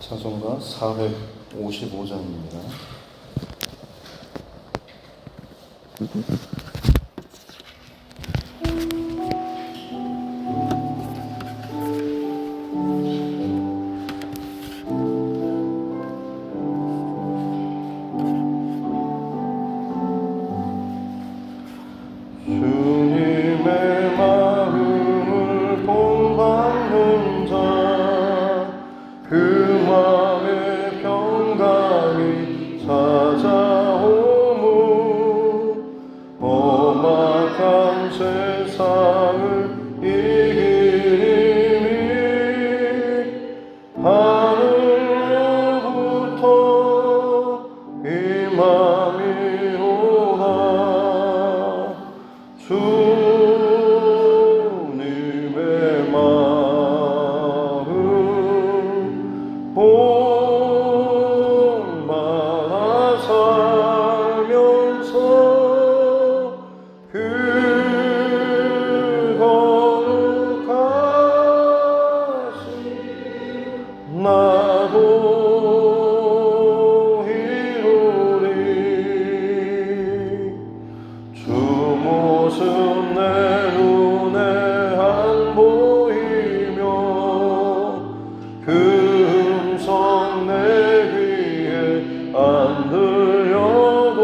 찬송가 455장입니다. 주님의 마음을 본받는 자, 그 마음에 평강이 찾아오무. 험악한 세상을 이길 힘이 하늘로부터 임함이로다. 주님의 마음 본받아 살면서 그 거룩하신 나도 이루리. 주 모습 내 눈에 안 보이며 그 음성 내 귀에 안 들려도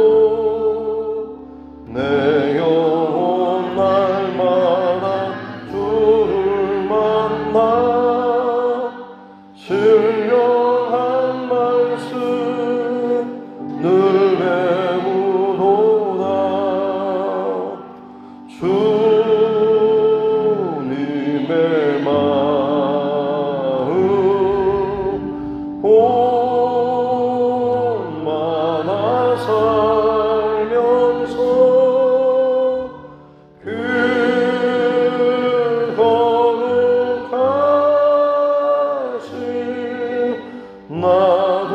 내 영혼 날마다 주를 만나 신령한 말씀 늘 배우도다. 주님의 마음 본받아 살면서 그 거룩하신 나도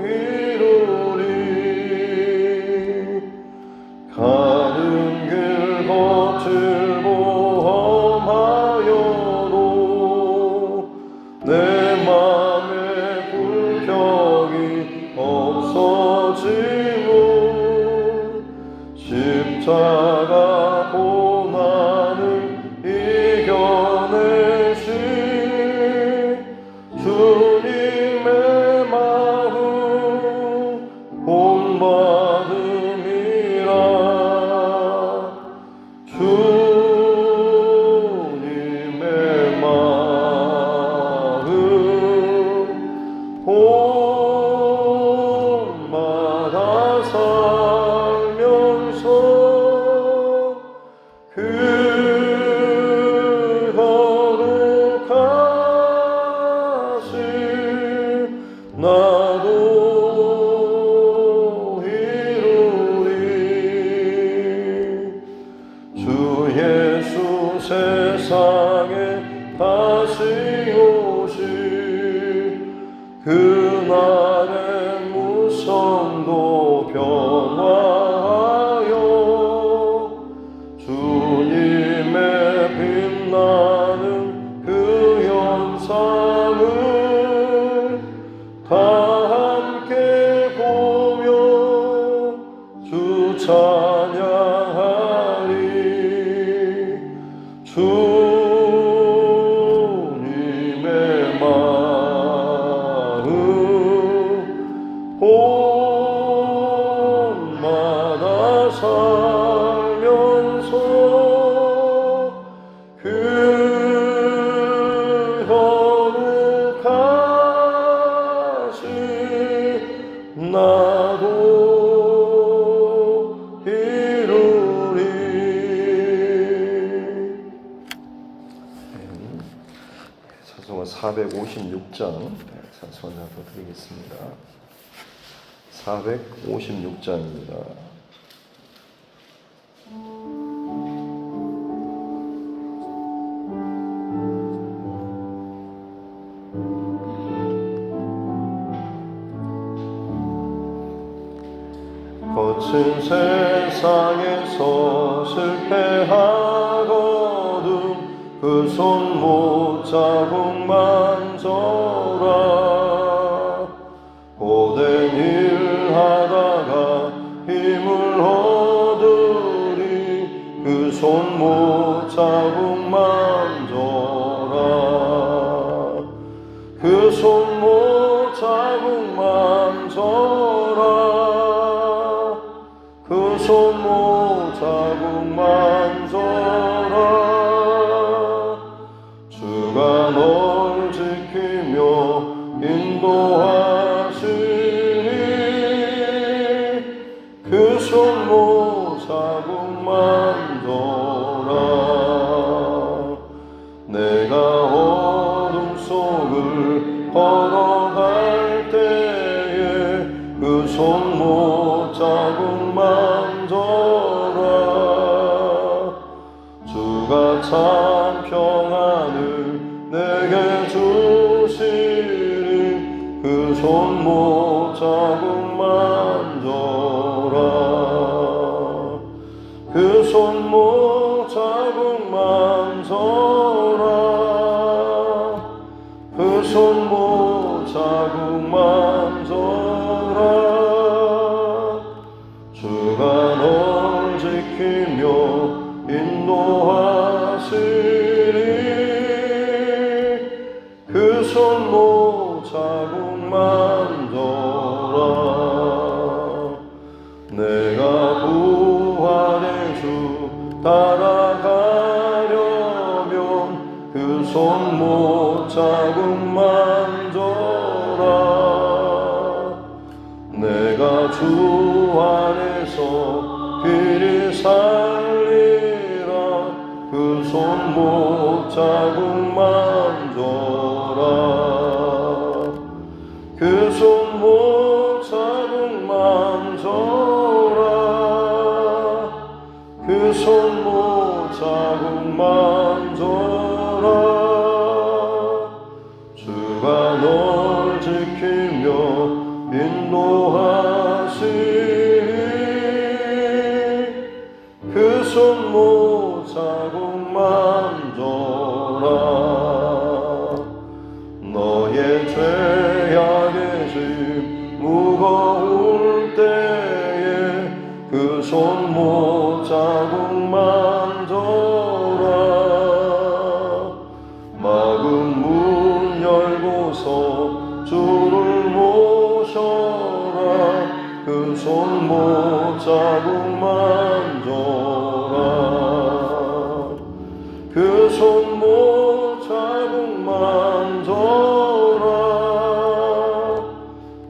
이루리. 가는 길 거칠고 험하여도 내 맘에 불평이 없어지고 십자가 고난을 이겨내신 주님의 마음 본받음이라. 주님의 마음 본받아 살면서 그 거룩하신 나도 이루리. 주 예수 세상에 다시 오시 그날의 무성도 변화하여 주님의 빛나는 그 영상을 다 함께 보며 주 찬양하리. 주님의 마음 본받아 살면서 그 거룩하신 나도 이루리. 찬송가 456장 찬송을 드리겠습니다. 456장입니다. 거친 세상에서 실패하거든 그 손 못 자국 만져 만져라. 고된 일 하다가 힘을 얻으리. 그 손 못 자국 만져라. 그 손 못 자국 만져라. 그 손 못 자국 만져라. 주가 널 지키며 인도하시니 그 손 못 자국 만져라. 내가 어둠 속을 걸어갈 때에 그 손 못 자국 만져라. 주가 참 평안을 내게 주시니 그 손 못 자국 만져라. 그 손 못 자국 만져라. 그 손 못 자국 만져라. 주가 널 지키며 인도하시니 그 손 못 자국 만져라. 내가 부활의 주 따라가려면 그 손 못 자국 만져라. 내가 주 안에서 길이 살리라. 그 손 못 자국 만져라. 그 손 못 자국 만져라. 그 손 못 자국 만져라. 주가 널 지키며 인도하시니 그 손 못 자국 만져라. 너의 죄악의 짐 무거울 때에 그 손 못 자국 만져라. 막은 문 열고서 주를 모셔라. 그 손 못 자국 만져라. 그 손 못 자국 만져라.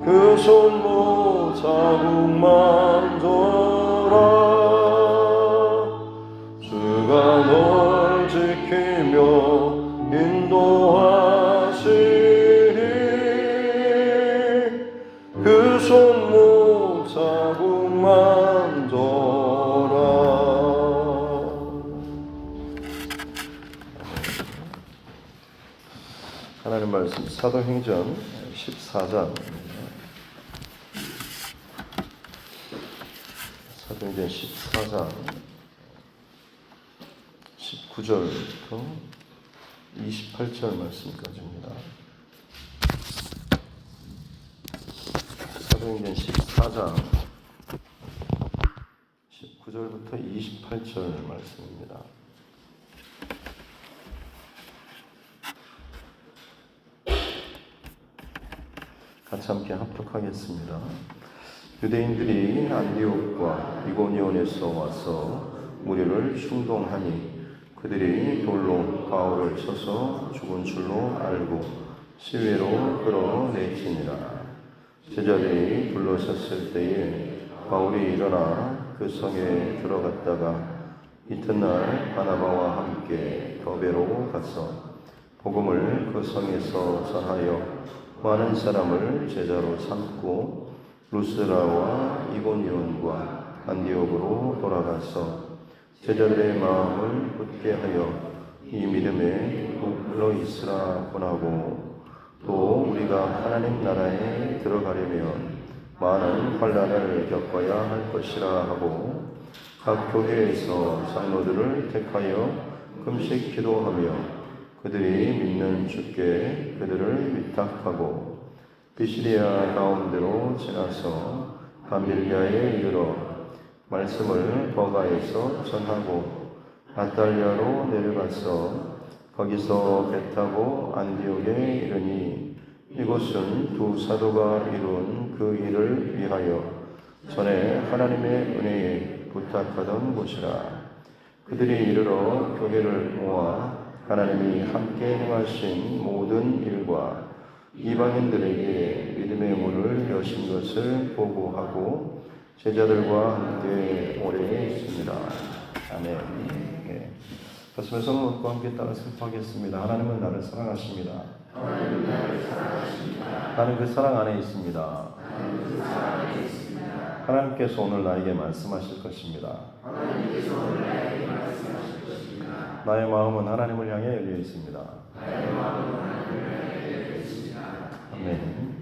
그 손 못 자국 만져라. 주가 널 지키며 인도하시니 그 손 못 자국 만져라. 하나님 말씀 사도행전 14장 사도행전 14장 19절부터 28절 말씀까지입니다. 사도행전 14장 19절부터 28절 말씀입니다. 같이 함께 합독하겠습니다. 유대인들이 안디옥과 이고니온에서 와서 무리를 충동하니 그들이 돌로 바울을 쳐서 죽은 줄로 알고 시외로 끌어내지니라. 제자들이 둘러섰을 때에 바울이 일어나 그 성에 들어갔다가 이튿날 바나바와 함께 더베로 가서 복음을 그 성에서 전하여 많은 사람을 제자로 삼고 루스라와 이고니온과 안디옥으로 돌아가서 제자들의 마음을 굳게 하여 이 믿음에 붙들어 있으라 권하고 또 우리가 하나님 나라에 들어가려면 많은 환난을 겪어야 할 것이라 하고 각 교회에서 장로들을 택하여 금식 기도하며 그들이 믿는 주께 그들을 위탁하고 비시리아 가운데로 지나서 밤빌리아에 이르러 말씀을 버가에서 전하고 아탈리아로 내려가서 거기서 배 타고 안디옥에 이르니 이곳은 두 사도가 이룬 그 일을 위하여 전에 하나님의 은혜에 부탁하던 곳이라. 그들이 이르러 교회를 모아 하나님이 함께 행하신 모든 일과 이방인들에게 믿음의 문을 여신 것을 보고하고 제자들과 함께 오래 있습니다. 아멘. 네. 가슴에 손을 얹고 함께 따라 슬퍼하겠습니다. 하나님은 나를 사랑하십니다. 나는 그 사랑 안에 있습니다. 하나님께서 오늘 나에게 말씀하실 것입니다. 나의 마음은 하나님을 향해 열려 있습니다. 아멘.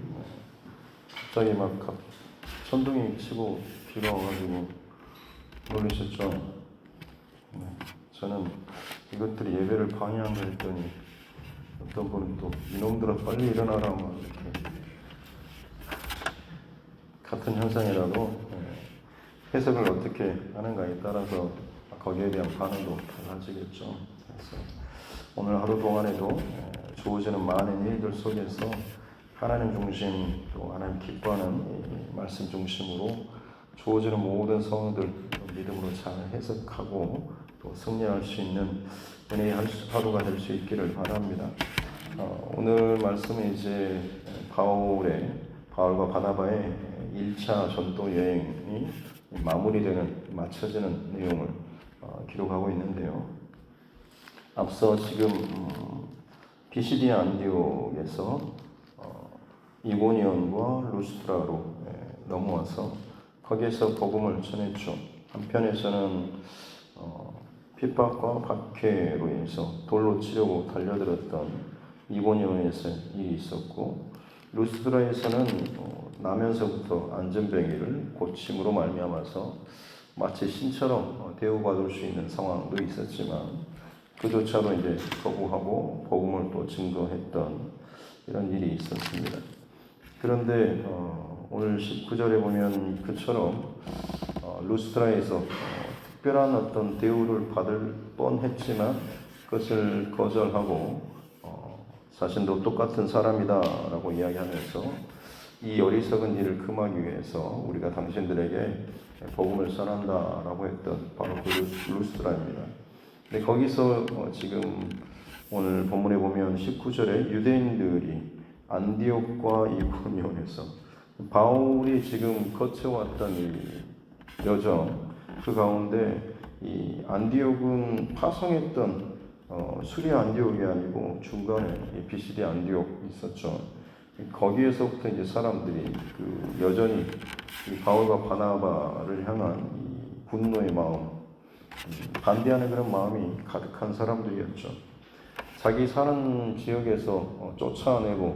갑자기 막 천둥이 치고 비가 와가지고 놀라셨죠? 네. 저는 이것들이 예배를 방해한다 했더니 어떤 분은 또 이놈들아 빨리 일어나라 막 이렇게 같은 현상이라도 해석을 어떻게 하는가에 따라서 거기에 대한 반응도 달라지겠죠. 그래서 오늘 하루 동안에도 주어지는 많은 일들 속에서 하나님 중심 또 하나님 기뻐하는 말씀 중심으로 주어지는 모든 상황들 믿음으로 잘 해석하고 또 승리할 수 있는 은혜의 하루가 될 수 있기를 바랍니다. 오늘 말씀은 이제 바울과 바나바의 1차 전도 여행이 마쳐지는 내용을 기록하고 있는데요. 앞서 지금 비시디아 안디옥에서 이고니온과 루스트라로 넘어와서 거기에서 복음을 전했죠. 한편에서는 핍박과 박해로 인해서 돌로 치려고 달려들었던 이고니온에서 일이 있었고 루스트라에서는 나면서부터 안전병이를 고침으로 말미암아서 마치 신처럼 대우받을 수 있는 상황도 있었지만 그조차도 이제 거부하고 복음을 또 증거했던 이런 일이 있었습니다. 그런데 오늘 19절에 보면 그처럼 루스트라에서 특별한 어떤 대우를 받을 뻔했지만 그것을 거절하고 자신도 똑같은 사람이다라고 이야기하면서 이 어리석은 일을 금하기 위해서 우리가 당신들에게 복음을 전한다라고 했던 바로 그 루스트라입니다. 근데 거기서 지금 오늘 본문에 보면 19절에 유대인들이 안디옥과 이고니온에서 바울이 지금 거쳐왔던 이 여정 그 가운데 이 안디옥은 파송했던 수리아 안디옥이 아니고 중간에 비시디아 안디옥 있었죠. 거기에서부터 이제 사람들이 여전히 이 바울과 바나바를 향한 이 분노의 마음, 반대하는 그런 마음이 가득한 사람들이었죠. 자기 사는 지역에서 쫓아내고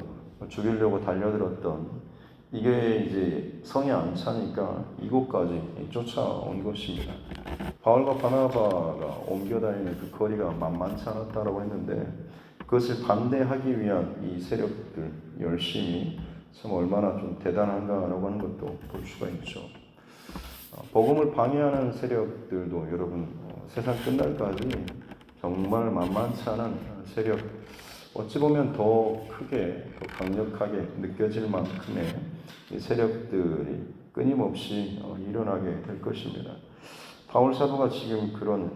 죽이려고 달려들었던 이게 이제 성에 안 차니까 이곳까지 쫓아온 것입니다. 바울과 바나바가 옮겨 다니는 그 거리가 만만치 않았다라고 했는데 그것을 반대하기 위한 이 세력들 열심이 참 얼마나 좀 대단한가라고 하는 것도 볼 수가 있죠. 복음을 방해하는 세력들도 여러분 세상 끝날까지 정말 만만치 않은 세력, 어찌 보면 더 크게 더 강력하게 느껴질 만큼의 이 세력들이 끊임없이 일어나게 될 것입니다. 바울 사도가 지금 그런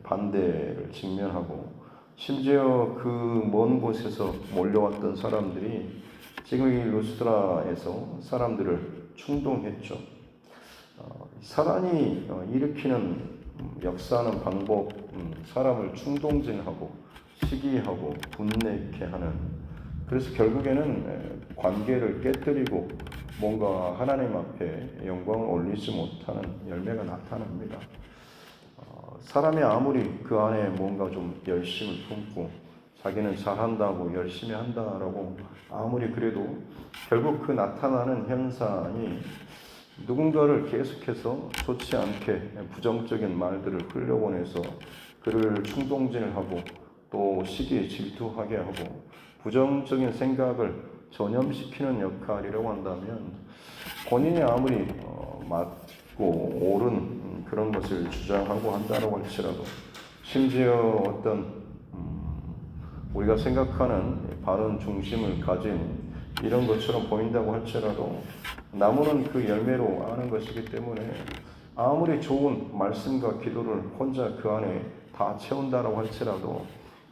반대를 직면하고 심지어 그 먼 곳에서 몰려왔던 사람들이 지금 이 루스트라에서 사람들을 충동했죠. 사단이 일으키는 역사하는 방법, 사람을 충동진하고 시기하고 분내케 하는, 그래서 결국에는 관계를 깨뜨리고 뭔가 하나님 앞에 영광을 올리지 못하는 열매가 나타납니다. 사람이 아무리 그 안에 뭔가 좀 열심을 품고 자기는 잘한다고 열심히 한다라고 아무리 그래도 결국 그 나타나는 현상이 누군가를 계속해서 좋지 않게 부정적인 말들을 흘려보내서 그를 충동질하고 또 시기에 질투하게 하고 부정적인 생각을 전염시키는 역할이라고 한다면 본인이 아무리 맞고 옳은 그런 것을 주장하고 한다고 할지라도 심지어 어떤 우리가 생각하는 바른 중심을 가진 이런 것처럼 보인다고 할지라도 나무는 그 열매로 아는 것이기 때문에 아무리 좋은 말씀과 기도를 혼자 그 안에 다 채운다라고 할지라도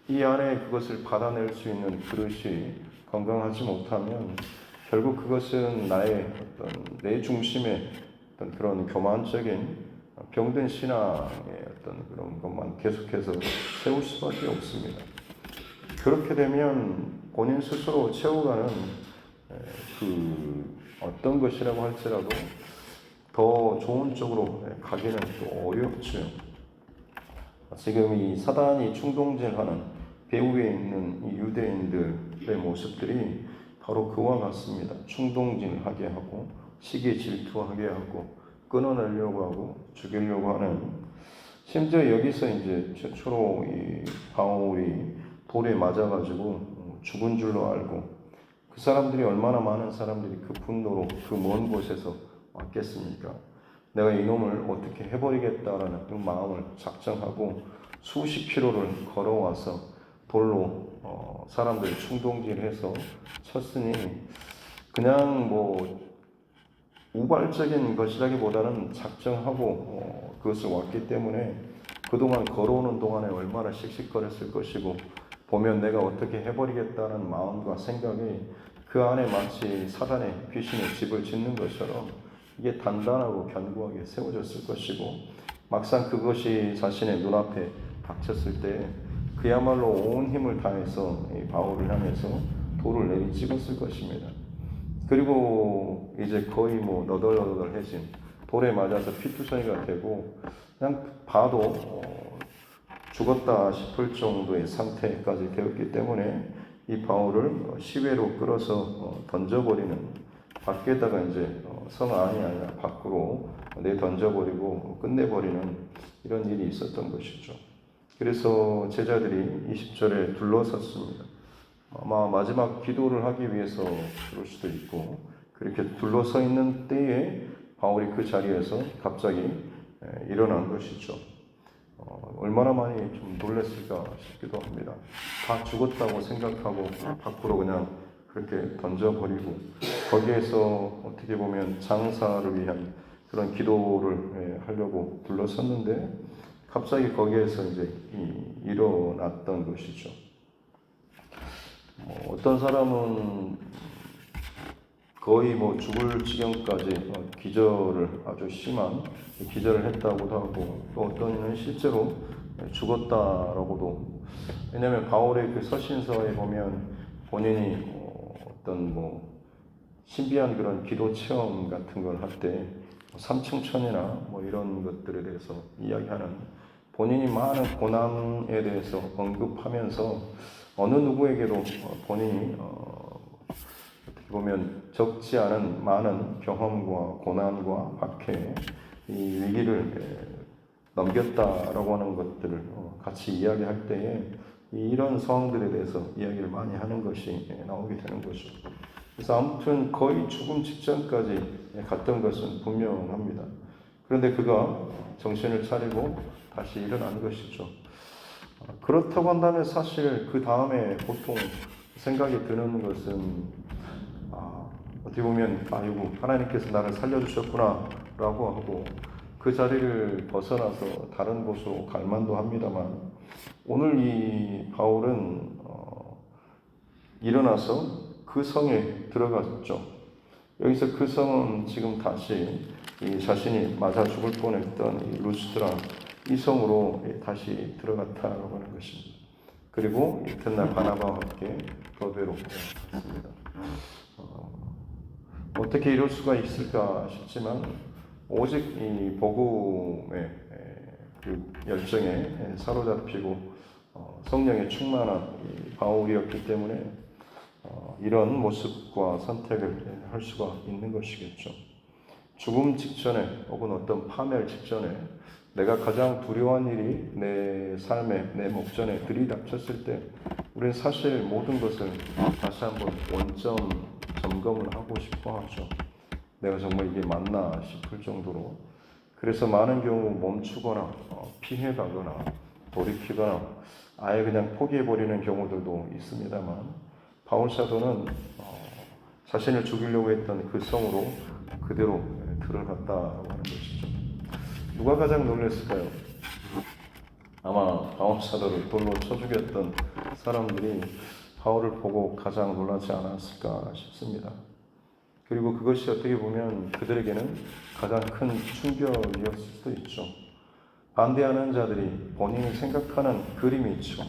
이 안에 그것을 받아낼 수 있는 그릇이 건강하지 못하면 결국 그것은 나의 어떤 내 중심의 어떤 그런 교만적인 병든 신앙의 어떤 그런 것만 계속해서 세울 수밖에 없습니다. 그렇게 되면 본인 스스로 채워가는 그 어떤 것이라고 할지라도 더 좋은 쪽으로 가기는 또 어렵죠. 지금 이 사단이 충동질하는 배후에 있는 이 유대인들의 모습들이 바로 그와 같습니다. 충동질하게 하고 시기에 질투하게 하고 끊어내려고 하고 죽이려고 하는, 심지어 여기서 이제 최초로 이 바울이 돌에 맞아가지고 죽은 줄로 알고 그 사람들이 얼마나 많은 사람들이 그 분노로 그 먼 곳에서 왔겠습니까? 내가 이놈을 어떻게 해버리겠다라는 그 마음을 작정하고 수십 킬로를 걸어와서 돌로 사람들 충동질해서 쳤으니 그냥 뭐 우발적인 것이라기보다는 작정하고 그것을 왔기 때문에 그동안 걸어오는 동안에 얼마나 씩씩거렸을 것이고 보면 내가 어떻게 해버리겠다는 마음과 생각이 그 안에 마치 사단의 귀신의 집을 짓는 것처럼 이게 단단하고 견고하게 세워졌을 것이고 막상 그것이 자신의 눈앞에 닥쳤을 때 그야말로 온 힘을 다해서 이 바울을 향해서 돌을 내리찍었을 것입니다. 그리고 이제 거의 뭐 너덜너덜해진 돌에 맞아서 피투성이가 되고 그냥 봐도 죽었다 싶을 정도의 상태까지 되었기 때문에 이 바울을 시외로 끌어서 던져버리는, 밖에다가 이제 성 안이 아니라 밖으로 내 던져버리고 끝내버리는 이런 일이 있었던 것이죠. 그래서 제자들이 20절에 둘러섰습니다. 아마 마지막 기도를 하기 위해서 그럴 수도 있고 그렇게 둘러서 있는 때에 바울이 그 자리에서 갑자기 일어난 것이죠. 얼마나 많이 좀 놀랐을까 싶기도 합니다. 다 죽었다고 생각하고 밖으로 그냥 그렇게 던져버리고 거기에서 어떻게 보면 장사를 위한 그런 기도를 하려고 둘러섰는데 갑자기 거기에서 이제 일어났던 것이죠. 어떤 사람은 거의 뭐 죽을 지경까지 기절을, 아주 심한 기절을 했다고도 하고 또 어떤 이는 실제로 죽었다라고도. 왜냐하면 바울의 그 서신서에 보면 본인이 어떤 뭐 신비한 그런 기도 체험 같은 걸 할 때 삼층천이나 뭐 이런 것들에 대해서 이야기하는, 본인이 많은 고난에 대해서 언급하면서 어느 누구에게도 본인이 어떻게 보면 적지 않은 많은 경험과 고난과 박해, 이 위기를 넘겼다라고 하는 것들을 같이 이야기할 때에 이런 상황들에 대해서 이야기를 많이 하는 것이 나오게 되는 거죠. 그래서 아무튼 거의 죽음 직전까지 갔던 것은 분명합니다. 그런데 그가 정신을 차리고 다시 일어난 것이죠. 그렇다고 한다면 사실 그 다음에 보통 생각이 드는 것은 어떻게 보면 아이고 하나님께서 나를 살려주셨구나 라고 하고 그 자리를 벗어나서 다른 곳으로 갈 만도 합니다만, 오늘 이 바울은 일어나서 그 성에 들어갔죠. 여기서 그 성은 지금 다시 이 자신이 맞아 죽을 뻔했던 이 루스드라, 이 성으로 다시 들어갔다라고 하는 것입니다. 그리고 이튿날 바나바와 함께 더베로 갔습니다. 어떻게 이럴 수가 있을까 싶지만 오직 이 복음의 그 열정에 사로잡히고 성령에 충만한 이 바울이었기 때문에 이런 모습과 선택을 할 수가 있는 것이겠죠. 죽음 직전에 혹은 어떤 파멸 직전에 내가 가장 두려워한 일이 내 삶에, 내 목전에 들이닥쳤을 때 우리는 사실 모든 것을 다시 한번 원점 점검을 하고 싶어 하죠. 내가 정말 이게 맞나 싶을 정도로. 그래서 많은 경우 멈추거나 피해가거나 돌이키거나 아예 그냥 포기해버리는 경우들도 있습니다만, 바울 사도는 자신을 죽이려고 했던 그 성으로 그대로 들어갔다고 하는 것이죠. 누가 가장 놀랐을까요? 아마 바울 사도를 돌로 쳐 죽였던 사람들이 바울을 보고 가장 놀라지 않았을까 싶습니다. 그리고 그것이 어떻게 보면 그들에게는 가장 큰 충격이었을 수도 있죠. 반대하는 자들이 본인이 생각하는 그림이 있죠.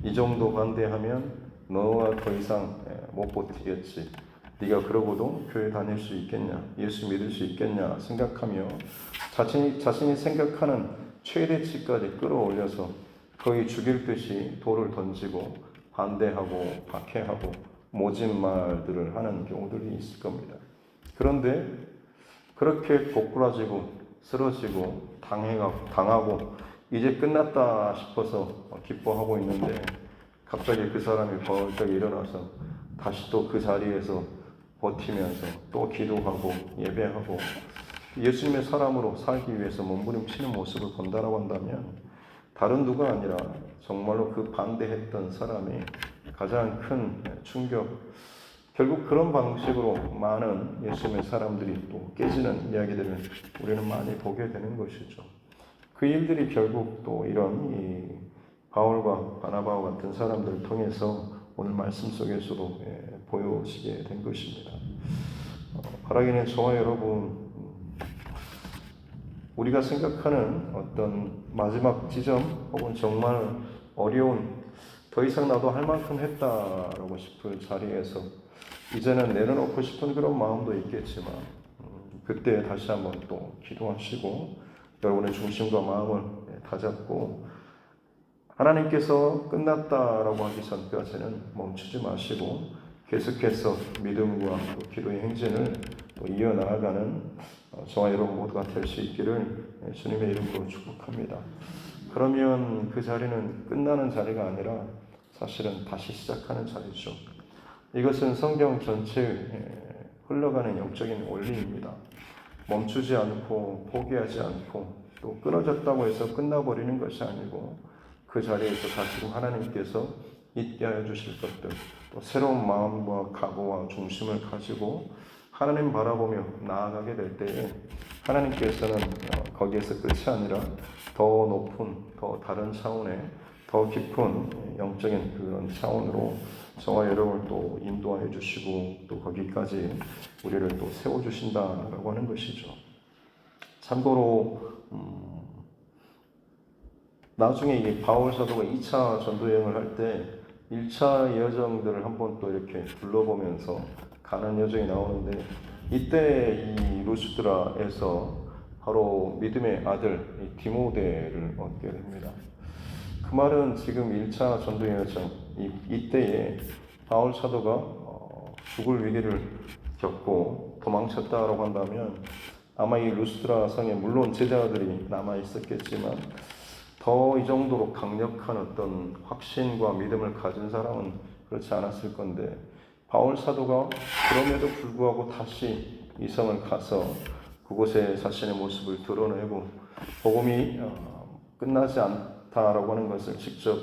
이 정도 반대하면 너와 더 이상 못 버티겠지. 네가 그러고도 교회 다닐 수 있겠냐, 예수 믿을 수 있겠냐 생각하며 자신이 생각하는 최대치까지 끌어올려서 거의 죽일 듯이 돌을 던지고 반대하고 박해하고 모진 말들을 하는 경우들이 있을 겁니다. 그런데 그렇게 고꾸라지고 쓰러지고 당하고 이제 끝났다 싶어서 기뻐하고 있는데 갑자기 그 사람이 벌떡 일어나서 다시 또 그 자리에서 버티면서 또 기도하고 예배하고 예수님의 사람으로 살기 위해서 몸부림치는 모습을 본다라고 한다면 다른 누가 아니라 정말로 그 반대했던 사람이 가장 큰 충격, 결국 그런 방식으로 많은 예수님의 사람들이 또 깨지는 이야기들을 우리는 많이 보게 되는 것이죠. 그 일들이 결국 또 이런 이 바울과 바나바와 같은 사람들을 통해서 오늘 말씀 속에서도 보여지게 된 것입니다. 바라기는 저와 여러분, 우리가 생각하는 어떤 마지막 지점 혹은 정말 어려운, 더 이상 나도 할 만큼 했다라고 싶을 자리에서 이제는 내려놓고 싶은 그런 마음도 있겠지만 그때 다시 한번 또 기도하시고 여러분의 중심과 마음을 다잡고 하나님께서 끝났다라고 하기 전까지는 멈추지 마시고 계속해서 믿음과 또 기도의 행진을 또 이어나가는 저와 여러분 모두가 될 수 있기를 주님의 이름으로 축복합니다. 그러면 그 자리는 끝나는 자리가 아니라 사실은 다시 시작하는 자리죠. 이것은 성경 전체에 흘러가는 영적인 원리입니다. 멈추지 않고 포기하지 않고 또 끊어졌다고 해서 끝나버리는 것이 아니고 그 자리에서 다시금 하나님께서 있게 하여 주실 것들, 또 새로운 마음과 각오와 중심을 가지고 하나님 바라보며 나아가게 될 때에 하나님께서는 거기에서 끝이 아니라 더 높은, 더 다른 차원의 더 깊은 영적인 그런 차원으로 저와 여러분을 또 인도하여 주시고 또 거기까지 우리를 또 세워주신다라고 하는 것이죠. 참고로 나중에 이 바울 사도가 2차 전도 여행을 할 때 1차 여정들을 한번 또 이렇게 둘러보면서 가는 여정이 나오는데 이때 이 루스드라에서 바로 믿음의 아들 디모데를 얻게 됩니다. 그 말은 지금 1차 전도 여정 이때에 바울 사도가 죽을 위기를 겪고 도망쳤다라고 한다면 아마 이 루스드라 성에 물론 제자들이 남아 있었겠지만 더 이 정도로 강력한 어떤 확신과 믿음을 가진 사람은 그렇지 않았을 건데 바울 사도가 그럼에도 불구하고 다시 이 성을 가서 그곳에 자신의 모습을 드러내고 복음이 끝나지 않다라고 하는 것을 직접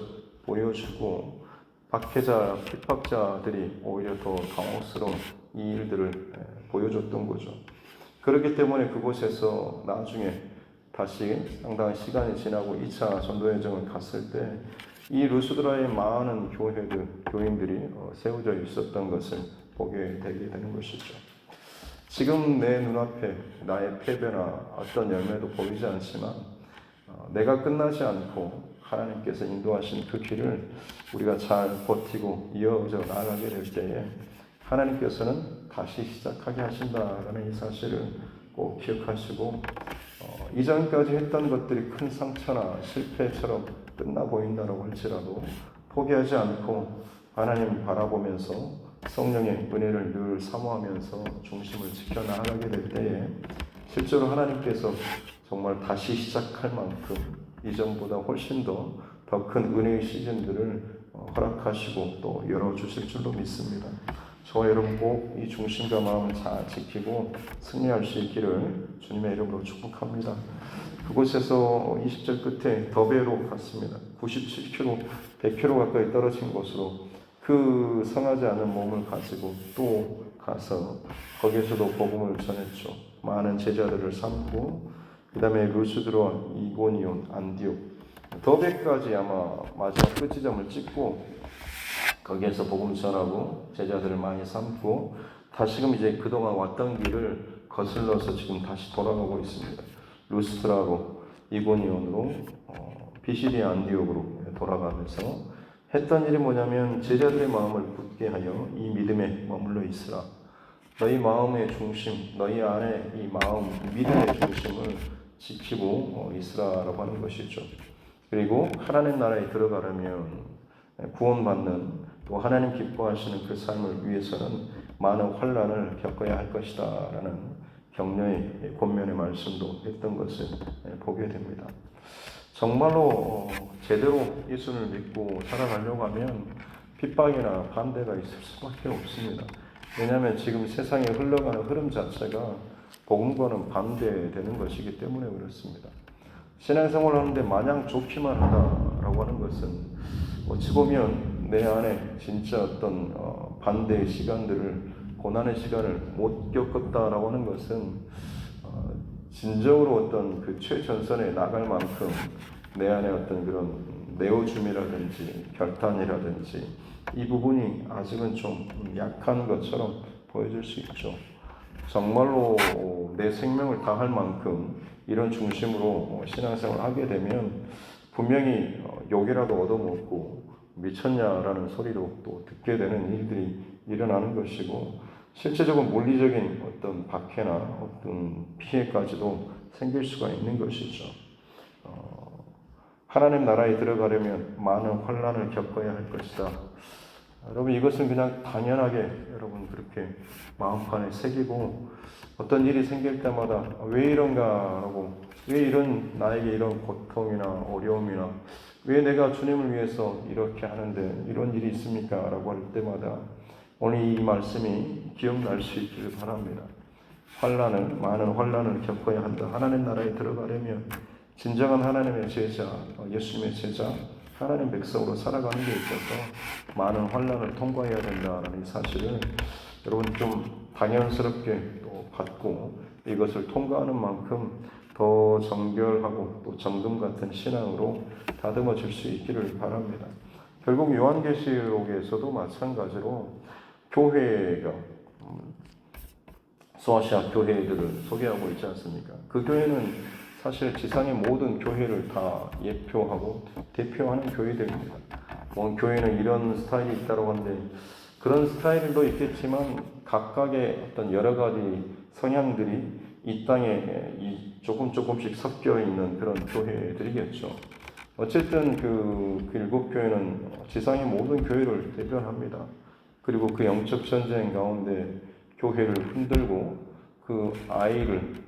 보여주고 박해자, 핍박자들이 오히려 더 당혹스러운 이 일들을 보여줬던 거죠. 그렇기 때문에 그곳에서 나중에 다시 상당한 시간이 지나고 2차 전도여정을 갔을 때 이 루스드라의 많은 교인들이 세워져 있었던 것을 보게 되게 되는 것이죠. 지금 내 눈앞에 나의 패배나 어떤 열매도 보이지 않지만 내가 끝나지 않고 하나님께서 인도하신 그 길을 우리가 잘 버티고 이어져 나가게 될 때에 하나님께서는 다시 시작하게 하신다라는 이 사실을 꼭 기억하시고 이전까지 했던 것들이 큰 상처나 실패처럼 끝나 보인다고 할지라도 포기하지 않고 하나님 바라보면서 성령의 은혜를 늘 사모하면서 중심을 지켜나가게 될 때에 실제로 하나님께서 정말 다시 시작할 만큼 이전보다 훨씬 더 큰 은혜의 시즌들을 허락하시고 또 열어주실 줄로 믿습니다. 저와 여러분 꼭 이 중심과 마음을 잘 지키고 승리할 수 있기를 주님의 이름으로 축복합니다. 그곳에서 20절 끝에 더베로 갔습니다. 97km, 100km 가까이 떨어진 곳으로 그 성하지 않은 몸을 가지고 또 가서 거기에서도 복음을 전했죠. 많은 제자들을 삼고 그 다음에 루스드라, 이고니온, 안디옥, 더베까지 아마 마지막 끝지점을 찍고 거기에서 복음 전하고 제자들을 많이 삼고 다시금 이제 그동안 왔던 길을 거슬러서 지금 다시 돌아가고 있습니다. 루스트라로, 이고니온으로, 비시디아, 안디옥으로 돌아가면서 했던 일이 뭐냐면 제자들의 마음을 굳게 하여 이 믿음에 머물러 있으라. 너희 마음의 중심, 너희 안에 이 마음, 믿음의 중심을 지키고 있으라라고 하는 것이죠. 그리고 하나님 나라에 들어가려면 구원받는 또 하나님 기뻐하시는 그 삶을 위해서는 많은 환난을 겪어야 할 것이다 라는 격려의 권면의 말씀도 했던 것을 보게 됩니다. 정말로 제대로 예수를 믿고 살아가려고 하면 핍박이나 반대가 있을 수밖에 없습니다. 왜냐하면 지금 세상에 흘러가는 흐름 자체가 복음과는 반대되는 것이기 때문에 그렇습니다. 신앙생활을 하는데 마냥 좋기만 하다라고 하는 것은 어찌 보면 내 안에 진짜 어떤 반대의 시간들을, 고난의 시간을 못 겪었다라고 하는 것은 진정으로 어떤 그 최전선에 나갈 만큼 내 안에 어떤 그런 내어줌이라든지 결단이라든지 이 부분이 아직은 좀 약한 것처럼 보여질 수 있죠. 정말로 내 생명을 다할 만큼 이런 중심으로 신앙생활을 하게 되면 분명히 욕이라도 얻어먹고 미쳤냐라는 소리로 또 듣게 되는 일들이 일어나는 것이고 실제적으로 물리적인 어떤 박해나 어떤 피해까지도 생길 수가 있는 것이죠. 하나님 나라에 들어가려면 많은 환난을 겪어야 할 것이다. 여러분 이것은 그냥 당연하게 여러분 그렇게 마음판에 새기고 어떤 일이 생길 때마다 왜 이런가라고, 왜 나에게 이런 고통이나 어려움이나 왜 내가 주님을 위해서 이렇게 하는데 이런 일이 있습니까? 라고 할 때마다 오늘 이 말씀이 기억날 수 있기를 바랍니다. 많은 환난을 겪어야 한다. 하나님 나라에 들어가려면 진정한 하나님의 제자, 예수님의 제자, 하나님 백성으로 살아가는 데 있어서 많은 환난을 통과해야 된다는 이 사실을 여러분 좀 당연스럽게 또 받고 이것을 통과하는 만큼 더 정결하고 또 정금 같은 신앙으로 다듬어질 수 있기를 바랍니다. 결국 요한계시록에서도 마찬가지로 교회가 소아시아 교회들을 소개하고 있지 않습니까? 그 교회는 사실 지상의 모든 교회를 다 예표하고 대표하는 교회들입니다. 교회는 이런 스타일이 있다고 하는데 그런 스타일도 있겠지만 각각의 어떤 여러 가지 성향들이 이 땅에 조금씩 섞여 있는 그런 교회들이겠죠. 어쨌든 그 일곱 교회는 지상의 모든 교회를 대변합니다. 그리고 그 영적 전쟁 가운데 교회를 흔들고 그 아이를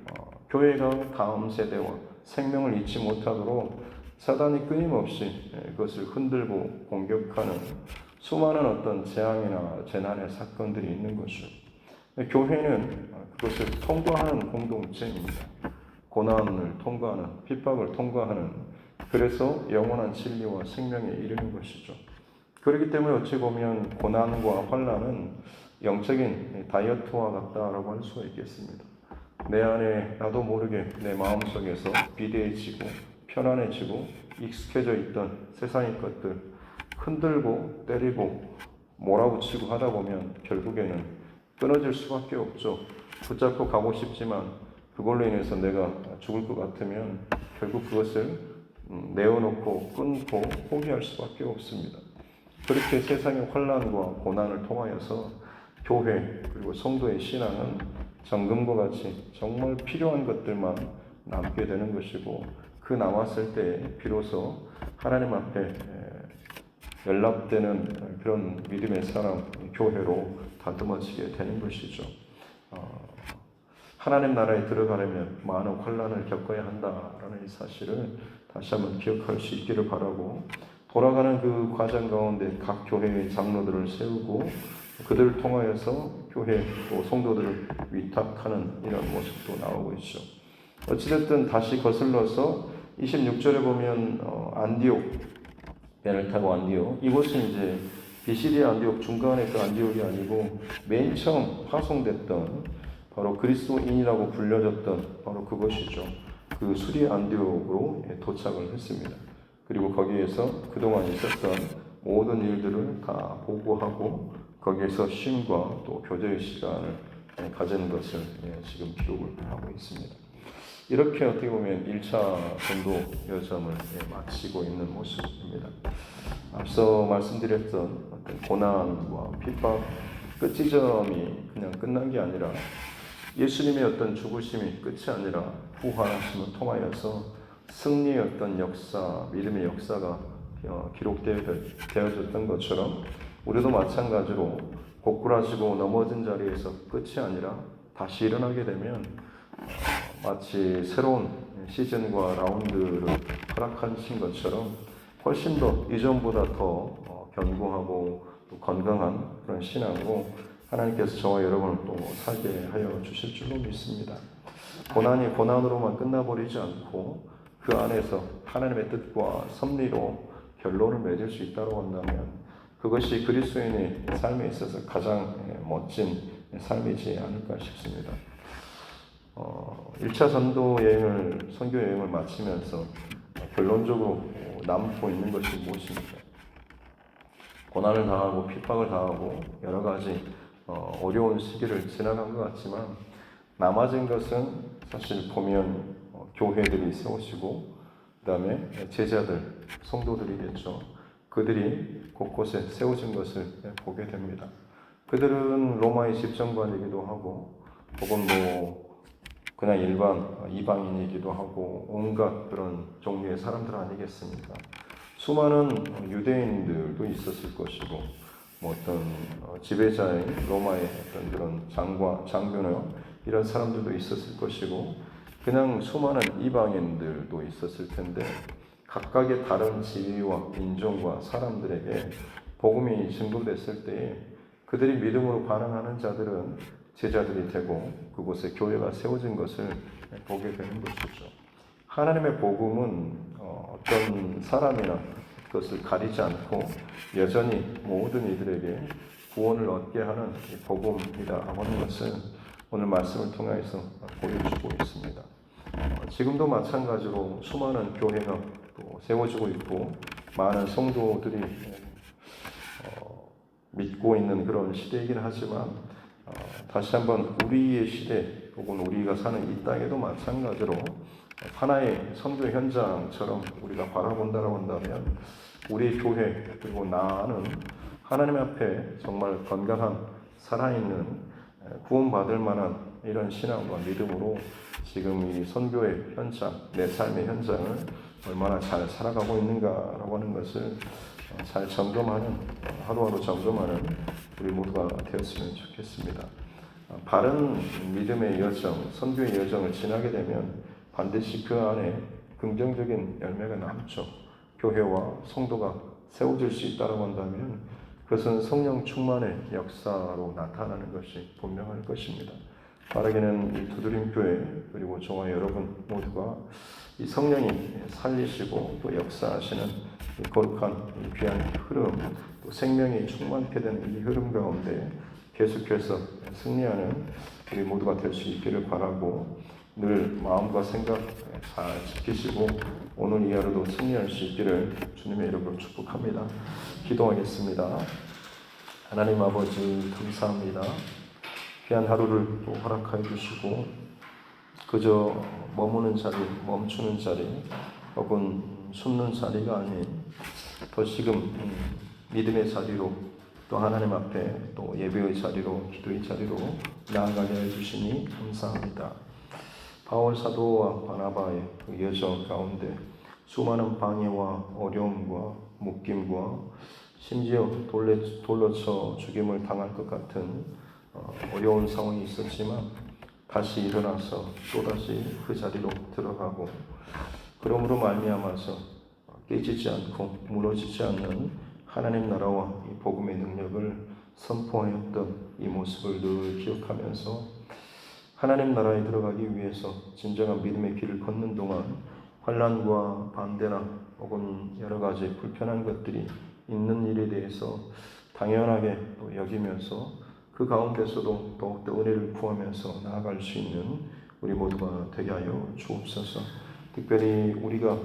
교회가 다음 세대와 생명을 잊지 못하도록 사단이 끊임없이 그것을 흔들고 공격하는 수많은 어떤 재앙이나 재난의 사건들이 있는 것이죠. 교회는 그것을 통과하는 공동체입니다. 고난을 통과하는, 핍박을 통과하는, 그래서 영원한 진리와 생명에 이르는 것이죠. 그렇기 때문에 어찌 보면 고난과 환난은 영적인 다이어트와 같다라고 할 수가 있겠습니다. 내 안에 나도 모르게 내 마음속에서 비대해지고 편안해지고 익숙해져 있던 세상의 것들 흔들고 때리고 몰아붙이고 하다 보면 결국에는 끊어질 수밖에 없죠. 붙잡고 가고 싶지만 그걸로 인해서 내가 죽을 것 같으면 결국 그것을 내어놓고 끊고 포기할 수밖에 없습니다. 그렇게 세상의 환난과 고난을 통하여서 교회 그리고 성도의 신앙은 정금과 같이 정말 필요한 것들만 남게 되는 것이고 그 남았을 때 비로소 하나님 앞에 연락되는 그런 믿음의 사람, 교회로 다듬어지게 되는 것이죠. 하나님 나라에 들어가려면 많은 환난을 겪어야 한다라는 이 사실을 다시 한번 기억할 수 있기를 바라고, 돌아가는 그 과정 가운데 각 교회의 장로들을 세우고 그들을 통하여서 교회 또 성도들을 위탁하는 이런 모습도 나오고 있죠. 어찌됐든 다시 거슬러서 26절에 보면 안디옥, 배를 타고 안디옥, 이곳은 이제 비시디의 안디옥, 중간에 그 안디옥이 아니고 맨 처음 파송됐던 바로 그리스도인이라고 불려졌던 바로 그것이죠. 그 수리 안디옥으로 도착을 했습니다. 그리고 거기에서 그동안 있었던 모든 일들을 다 보고하고 거기에서 쉼과 또 교제의 시간을 가지는 것을 지금 기록을 하고 있습니다. 이렇게 어떻게 보면 1차 전도 여정을 마치고 있는 모습입니다. 앞서 말씀드렸던 어떤 고난과 핍박 끝 지점이 그냥 끝난 게 아니라 예수님의 어떤 죽으심이 끝이 아니라 부활하심을 통하여서 승리의 어떤 역사, 믿음의 역사가 기록되어졌던 것처럼 우리도 마찬가지로 고꾸라지고 넘어진 자리에서 끝이 아니라 다시 일어나게 되면 마치 새로운 시즌과 라운드를 허락하신 것처럼 훨씬 더 이전보다 더 견고하고 또 건강한 그런 신앙으로 하나님께서 저와 여러분을 또 살게 하여 주실 줄로 믿습니다. 고난이 고난으로만 끝나버리지 않고 그 안에서 하나님의 뜻과 섭리로 결론을 맺을 수 있다고 한다면 그것이 그리스도인의 삶에 있어서 가장 멋진 삶이지 않을까 싶습니다. 1차 선교 여행을 마치면서 결론적으로 남고 있는 것이 무엇입니까? 고난을 당하고 핍박을 당하고 여러 가지 어려운 시기를 지나간 것 같지만 남아진 것은 사실 보면 교회들이 세우시고 그 다음에 제자들, 성도들이겠죠. 그들이 곳곳에 세워진 것을 보게 됩니다. 그들은 로마의 집정관이기도 하고 혹은 그냥 일반 이방인이기도 하고 온갖 그런 종류의 사람들 아니겠습니까? 수많은 유대인들도 있었을 것이고 어떤 지배자인 로마의 어떤 그런 장교나 이런 사람들도 있었을 것이고 그냥 수많은 이방인들도 있었을 텐데 각각의 다른 지위와 인종과 사람들에게 복음이 증거됐을 때에 그들이 믿음으로 반응하는 자들은 제자들이 되고 그곳에 교회가 세워진 것을 보게 되는 것이죠. 하나님의 복음은 어떤 사람이나 그것을 가리지 않고 여전히 모든 이들에게 구원을 얻게 하는 복음이다라고 하는 것을 오늘 말씀을 통해서 보여주고 있습니다. 지금도 마찬가지로 수많은 교회가 또 세워지고 있고 많은 성도들이 믿고 있는 그런 시대이긴 하지만 다시 한번 우리의 시대 혹은 우리가 사는 이 땅에도 마찬가지로 하나의 선교 현장처럼 우리가 바라본다고 한다면 우리 교회 그리고 나는 하나님 앞에 정말 건강한 살아있는 구원받을 만한 이런 신앙과 믿음으로 지금 이 선교의 현장, 내 삶의 현장을 얼마나 잘 살아가고 있는가라고 하는 것을 잘 점검하는, 하루하루 점검하는 우리 모두가 되었으면 좋겠습니다. 바른 믿음의 여정, 선교의 여정을 지나게 되면 반드시 그 안에 긍정적인 열매가 남죠. 교회와 성도가 세워질 수 있다고 한다면 그것은 성령 충만의 역사로 나타나는 것이 분명할 것입니다. 바라기는 이 두드림교회 그리고 저와 여러분 모두가 이 성령이 살리시고 또 역사하시는 이 거룩한 이 귀한 흐름, 또 생명이 충만케 되는 이 흐름 가운데 계속해서 승리하는 우리 모두가 될 수 있기를 바라고 늘 마음과 생각 잘 지키시고 오늘 이 하루도 승리할 수 있기를 주님의 이름으로 축복합니다. 기도하겠습니다. 하나님 아버지 감사합니다. 귀한 하루를 또 허락하여 주시고 그저 머무는 자리, 멈추는 자리 혹은 숨는 자리가 아닌 더 지금 믿음의 자리로 또 하나님 앞에 또 예배의 자리로 기도의 자리로 나아가게 해주시니 감사합니다. 바울 사도와 바나바의 그 여정 가운데 수많은 방해와 어려움과 묶임과 심지어 돌로 쳐 죽임을 당할 것 같은 어려운 상황이 있었지만 다시 일어나서 또다시 그 자리로 들어가고, 그러므로 말미암아서 깨지지 않고 무너지지 않는 하나님 나라와 이 복음의 능력을 선포하였던 이 모습을 늘 기억하면서 하나님 나라에 들어가기 위해서 진정한 믿음의 길을 걷는 동안 환난과 반대나 혹은 여러 가지 불편한 것들이 있는 일에 대해서 당연하게 또 여기면서 그 가운데서도 더욱더 은혜를 구하면서 나아갈 수 있는 우리 모두가 되게 하여 주옵소서. 특별히 우리가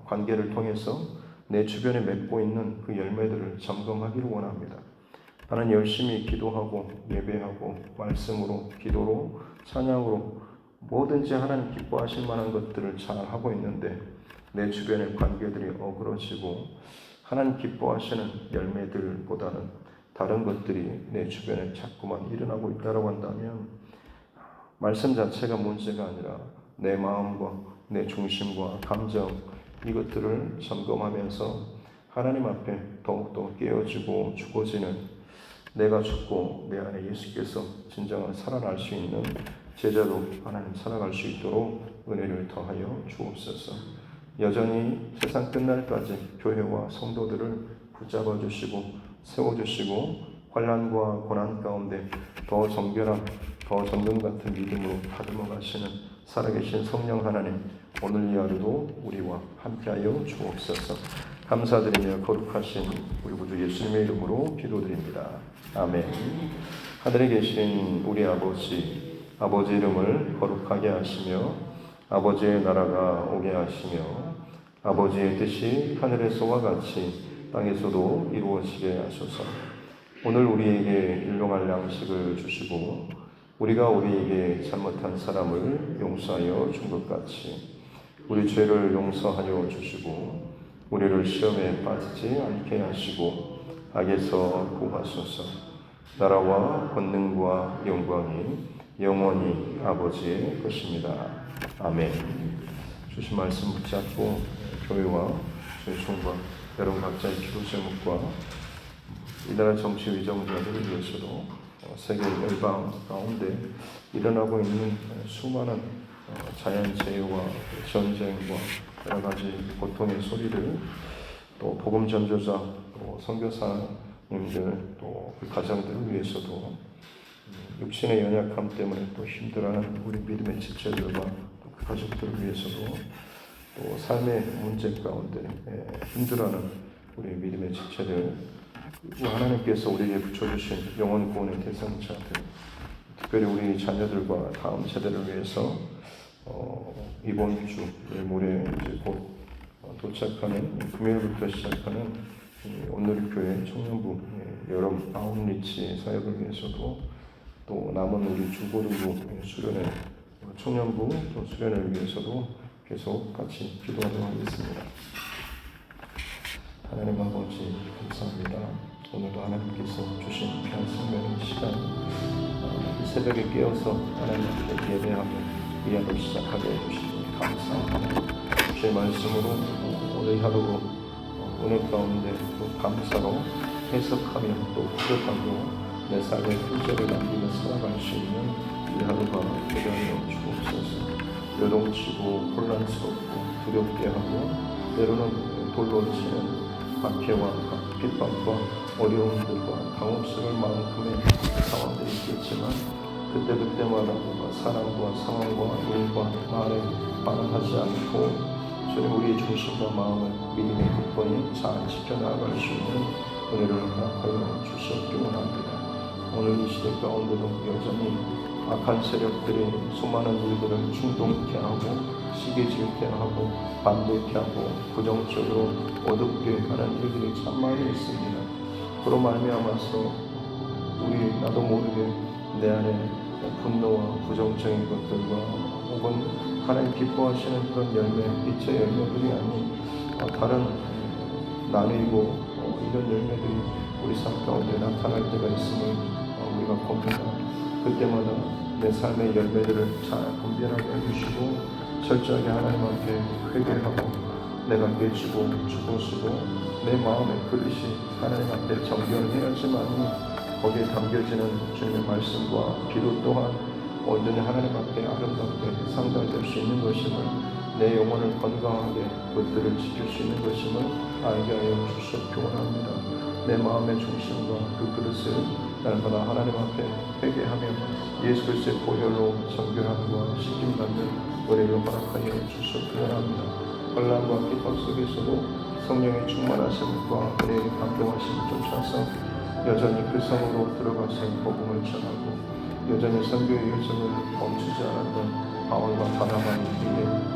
관계를 통해서 내 주변에 맺고 있는 그 열매들을 점검하기를 원합니다. 나는 열심히 기도하고 예배하고 말씀으로, 기도로, 찬양으로 뭐든지 하나님 기뻐하실 만한 것들을 잘 하고 있는데 내 주변의 관계들이 어그러지고 하나님 기뻐하시는 열매들보다는 다른 것들이 내 주변에 자꾸만 일어나고 있다고 한다면 말씀 자체가 문제가 아니라 내 마음과 내 중심과 감정, 이것들을 점검하면서 하나님 앞에 더욱더 깨어지고 죽어지는, 내가 죽고 내 안에 예수께서 진정한 살아날 수 있는 제자로 하나님 살아갈 수 있도록 은혜를 더하여 주옵소서. 여전히 세상 끝날까지 교회와 성도들을 붙잡아 주시고 세워주시고 환난과 고난 가운데 더 정결한, 더 정금 같은 믿음으로 다듬어 가시는 살아계신 성령 하나님, 오늘 이 하루도 우리와 함께하여 주옵소서. 감사드리며 거룩하신 우리 구주 예수님의 이름으로 기도드립니다. 아멘. 하늘에 계신 우리 아버지, 아버지 이름을 거룩하게 하시며 아버지의 나라가 오게 하시며 아버지의 뜻이 하늘에서와 같이 땅에서도 이루어지게 하소서. 오늘 우리에게 일용할 양식을 주시고 우리가 우리에게 잘못한 사람을 용서하여 준 것 같이 우리 죄를 용서하여 주시고 우리를 시험에 빠지지 않게 하시고 악에서 구하소서. 나라와 권능과 영광이 영원히 아버지의 것입니다. 아멘. 주신 말씀 붙잡고 교회와 저희 총과 여러분 각자의 기도 제목과 이 나라 정치 위정자들을 위해서도 세계 열방 가운데 일어나고 있는 수많은 자연재해와 전쟁과 여러 가지 고통의 소리를, 또 복음 전도자, 또 선교사님들, 또 그 가정들을 위해서도 육신의 연약함 때문에 또 힘들어하는 우리 믿음의 지체들과 또 그 가족들을 위해서도, 또 삶의 문제 가운데 힘들어하는 우리 믿음의 지체들, 하나님께서 우리에게 붙여주신 영혼 구원의 대상자들, 특별히 우리 자녀들과 다음 세대를 위해서 이번 주 내일 모레 이제 곧 도착하는 금요일부터 시작하는 온누리교회 청년부 여름 아웃리치 사역을 위해서도, 또 남은 우리 중고등부 수련회 청년부 또 수련회를 위해서도 계속 같이 기도하도록 하겠습니다. 하나님 아버지 감사합니다. 오늘도 하나님께서 주신 귀한 생명의 시간, 이 새벽에 깨어서 하나님 앞에 예배하며 이 하루 시작하게 해주시니 감사합니다. 주의 말씀으로 오늘 하루도 은혜 가운데 또 감사로 해석하며 또 흡력하며 내 삶의 흔적을 남기며 살아갈 수 있는 이 하루가 되게 하여 주옵소서. 요동치고 혼란스럽고 두렵게 하고 때로는 돌로 치는 박해와 핍박과 어려움들과 당혹스러울 만큼의 상황들이 있겠지만 그때마다 사람과 상황과 일과 말에 반응하지 않고 주님 우리의 중심과 마음을 믿음의 굳건히 잘 지켜나갈 수 있는 은혜를 허락하여 주시옵기 원합니다. 오늘 이 시대 가운데도 여전히 악한 세력들이 수많은 일들을 충동케 하고 시기 질게 하고 반대케 하고 부정적으로 어둡게 하는 일들이 참 많이 있습니다. 그로 말미암아서 우리 나도 모르게 내 안에 분노와 부정적인 것들과 혹은 하나님 기뻐하시는 그런 열매, 빛의 열매들이 아닌 다른 나누고 이런 열매들이 우리 삶 가운데 나타날 때가 있음을 우리가 봅니다. 그때마다 내 삶의 열매들을 잘 분별하게 해주시고 철저하게 하나님 앞에 회개하고 내가 깨지고 죽어지고 내 마음의 그릇이 하나님 앞에 정결해야지만이 거기에 담겨지는 주님의 말씀과 기도 또한 온전히 하나님 앞에 아름답게 상달될 수 있는 것임을, 내 영혼을 건강하게 그것들을 지킬 수 있는 것임을 알게 하여 주시옵기 원합니다. 내 마음의 중심과 그 그릇을 날마다 하나님 앞에 회개하며 예수 그리스도의 보혈로 정결함과 씻김받는 은혜를 허락하여 주시옵기 원합니다. 혼란과 기쁨 속에서도 성령의 충만하심과 은혜의 감동하심을 쫓아서 여전히 그 성으로 들어가서 복음을 전하고, 여전히 선교의 여정을 멈추지 않았던 바울과 바나바에게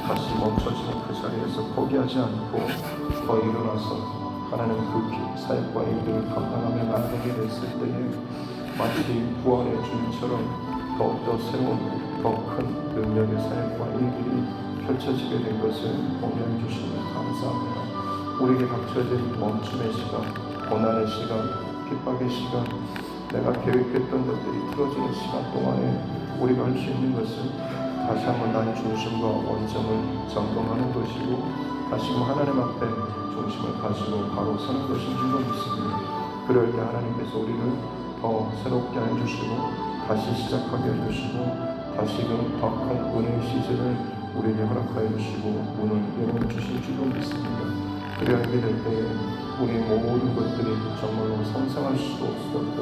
다시 멈춰지는 그 자리에서 포기하지 않고 더 일어나서 하나님 그 사역과 일들을 감당하며 나아가게 됐을 때에 마치 부활의 주님처럼 더욱더 새로운 더 큰 능력의 사역과 일들이 펼쳐지게 된 것을 공유해 주시면 감사합니다. 우리에게 닥쳐진 멈춤의 시간, 고난의 시간, 핍박의 시간, 내가 계획했던 것들이 틀어지는 시간 동안에 우리가 할 수 있는 것은 다시 한번 나의 중심과 원점을 점검하는 것이고, 다시금 하나님 앞에 중심을 가지고 바로 서는 것인 줄로 믿습니다. 그럴 때 하나님께서 우리를 더 새롭게 해주시고 다시 시작하게 해주시고 다시금 더 큰 은혜의 시즌을 우리에게 허락하여 주시고 문을 열어주실 줄로 믿습니다. 그리하게 될 때에 우리의 모든 것들이 정말로 상상할 수도 없었던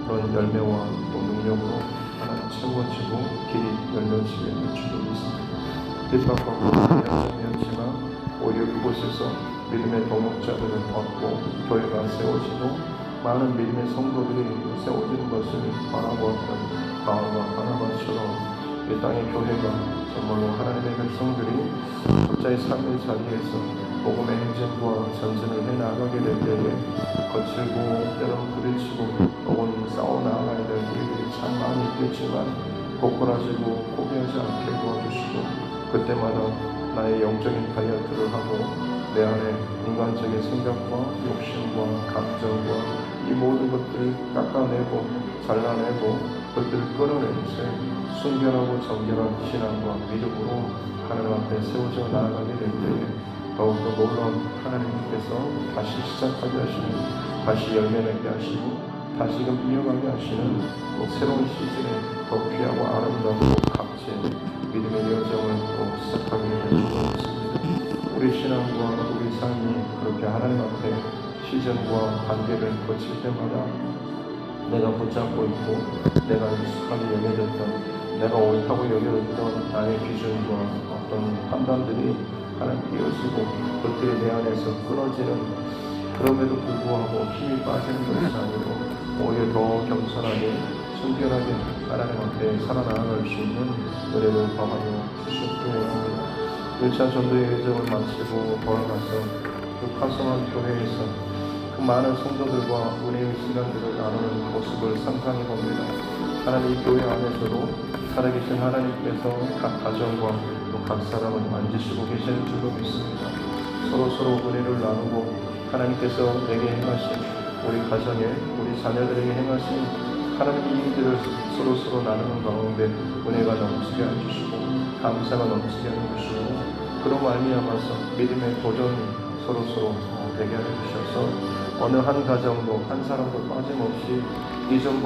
그런 열매와 또 능력으로 하나님 채워지고 길이 열려지게 될 줄로 믿습니다. 핍박하고 연장이었지만 오히려 그곳에서 믿음의 동역자들을 얻고 교회가 세워지고 많은 믿음의 성도들이 세워지는 것을 바라보았던 바울과 바나바처럼 이 땅의 교회가 정말로 하나님의 백성들이 각자의 삶의 자리에서 복음의 행진과 전진을 해나가게 될 때에 거칠고 때로는 부딪히고 혹은 싸워나가야 될 일들이 참 많이 있겠지만 고꾸라지고 포기하지 않게 도와주시고, 그때마다 나의 영적인 다이어트를 하고 내 안에 인간적인 생각과 욕심과 감정과 이 모든 것들을 깎아내고 잘라내고 그것들을 끌어낸 채 순결하고 정결한 신앙과 믿음으로 하나님 앞에 세워져 나아가게 될 때에 더욱더 놀라운 하나님께서 다시 시작하게 하시는, 다시 열매 맺게 하시고 다시금 이어가게 하시는 새로운 시즌에 더 귀하고 아름답고 값진 믿음의 여정을 또 시작하게 될 줄로 믿습니다. 우리 신앙과 우리 삶이 그렇게 하나님 앞에 시즌과 단계를 거칠 때마다 내가 붙잡고 있고 내가 익숙하게 여겨졌던, 내가 옳다고 여겨졌던 나의 기준과 어떤 판단들이 하나님 깨어지고 그것들이 내 안에서 끊어지는, 그럼에도 불구하고 힘이 빠지는 것이 아니고 오히려 더 겸손하게 순결하게 하나님 앞에 살아나갈 수 있는 은혜를 더하여 주시옵기 원합니다. 1차 전도의 여정을 마치고 돌아가서 그 파송한 교회에서 그 많은 성도들과 은혜의 시간들을 나누는 모습을 상상해 봅니다. 하나님 이 교회 안에서도 살아계신 하나님께서 각 가정과 또 각 사람을 만지시고 계시는 줄로 믿습니다. 서로 은혜를 나누고 하나님께서 내게 행하신, 우리 가정에 우리 자녀들에게 행하신 하나님의 일들을 서로 나누는 가운데 은혜가 넘치게 해주시고 감사가 넘치게 해주시고, 그로 말미암아서 믿음의 도전이 서로 되게 해주셔서 어느 한 가정도 한 사람도 빠짐없이 이전보다